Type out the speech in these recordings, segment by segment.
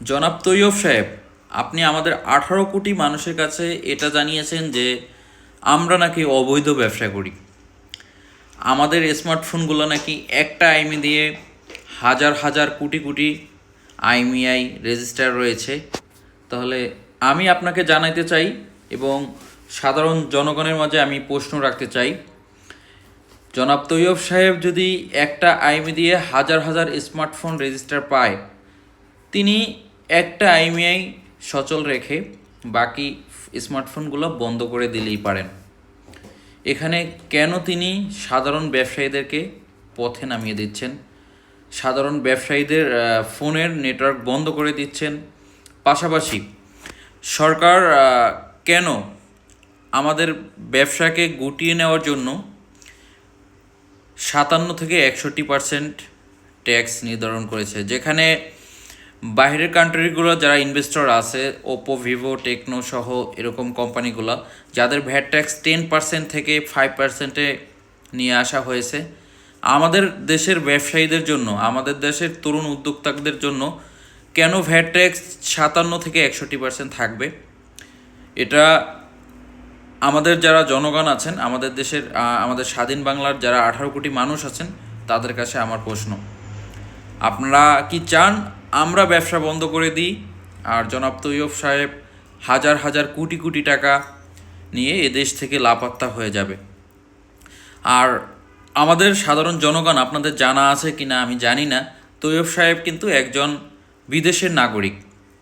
জনাব তৈয়ব সাহেব, আপনি আমাদের 18 কোটি মানুষের কাছে এটা জানিয়েছেন যে আমরা নাকি অবৈধ ব্যবসা করি। আমাদের স্মার্টফোনগুলো নাকি একটা আইমি দিয়ে হাজার হাজার কোটি কোটি আইমিআই রেজিস্টার রয়েছে। তাহলে আমি আপনাকে জানাইতে চাই এবং সাধারণ জনগণের মাঝে আমি প্রশ্ন রাখতে চাই, জনাব তৈয়ব সাহেব যদি একটা আইমি দিয়ে হাজার হাজার স্মার্টফোন রেজিস্টার পায়, তিনি একটা আইমিআই সচল রেখে বাকি স্মার্টফোনগুলো বন্ধ করে দিলেই পারেন। এখানে কেন তিনি সাধারণ ব্যবসায়ীদেরকে পথে নামিয়ে দিচ্ছেন, সাধারণ ব্যবসায়ীদের ফোনের নেটওয়ার্ক বন্ধ করে দিচ্ছেন? পাশাপাশি সরকার কেন আমাদের ব্যবসাকে গুটিয়ে নেওয়ার জন্য 57 থেকে 61% ট্যাক্স নির্ধারণ করেছে, যেখানে বাইরের কান্ট্রিগুলো যারা ইনভেস্টর আছে, ওপো, ভিভো, টেকনো সহ এরকম কোম্পানিগুলো, যাদের ভ্যাট ট্যাক্স 10% থেকে 5%-এ নিয়ে আসা হয়েছে, আমাদের দেশের ব্যবসায়ীদের জন্য, আমাদের দেশের তরুণ উদ্যোক্তাদের জন্য কেন ভ্যাট ট্যাক্স 57 থেকে 61% থাকবে? এটা আমাদের যারা জনগণ আছেন, আমাদের দেশের আমাদের স্বাধীন বাংলার যারা 18 কোটি মানুষ আছেন, তাদের কাছে আমার প্রশ্ন, আপনারা কি চান আমরা ব্যবসা বন্ধ করে দিই আর জনাব তৈয়ব সাহেব হাজার হাজার কোটি কোটি টাকা নিয়ে এদেশ থেকে লাপাত্তা হয়ে যাবে? আর আমাদের সাধারণ জনগণ, আপনাদের জানা আছে কি না আমি জানি না, তৈয়ব সাহেব কিন্তু একজন বিদেশের নাগরিক।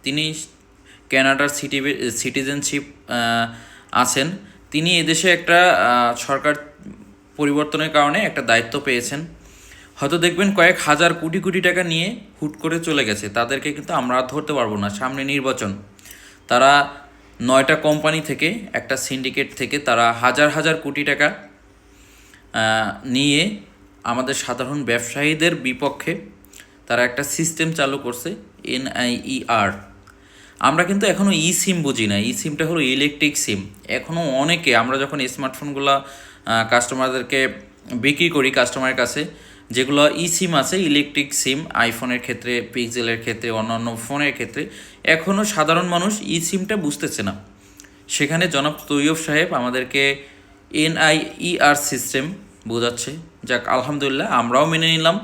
তিনি কানাডার সিটিজেনশিপ আছেন। তিনি এদেশে একটা সরকার পরিবর্তনের কারণে একটা দায়িত্ব পেয়েছেন। হয়তো দেখবেন কয়েক হাজার কোটি কোটি টাকা নিয়ে হুট করে চলে গেছে, তাদেরকে কিন্তু আমরা ধরতে পারবো না। সামনে নির্বাচন, তারা 9টা কোম্পানি থেকে, একটা সিন্ডিকেট থেকে তারা হাজার হাজার কোটি টাকা নিয়ে আমাদের সাধারণ ব্যবসায়ীদের বিপক্ষে তারা একটা সিস্টেম চালু করছে, NIER। আমরা কিন্তু এখনও ই সিম বুঝি না। ই সিমটা হলো ইলেকট্রিক সিম। এখনও অনেকে, আমরা যখন স্মার্টফোনগুলো কাস্টমারদেরকে বিক্রি করি কাস্টমারের কাছে, যেগুলো ই সিম আছে, ইলেকট্রিক সিম, আইফোনের ক্ষেত্রে, পিক্সেলের ক্ষেত্রে, অন্যান্য ফোনের ক্ষেত্রে, এখনও সাধারণ মানুষ ই সিমটা বুঝতেছে না। সেখানে জনাব তৈয়ব সাহেব আমাদেরকে NIER সিস্টেম বোঝাচ্ছে। যাক, আলহামদুলিল্লাহ, আমরাও মেনে নিলাম।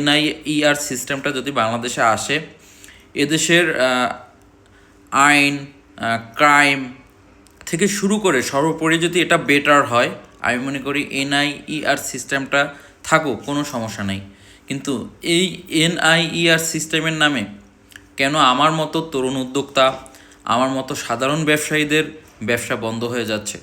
NIER সিস্টেমটা যদি বাংলাদেশে আসে, এদেশের আইন, ক্রাইম থেকে শুরু করে সর্বোপরি যদি এটা বেটার হয়, আমি মনে করি NIER সিস্টেমটা থাকুক, কোনো সমস্যা নেই। কিন্তু এই NIER সিস্টেমের নামে কেন আমার মতো তরুণ উদ্যোক্তা, আমার মতো সাধারণ ব্যবসায়ীদের ব্যবসা বন্ধ হয়ে যাচ্ছে?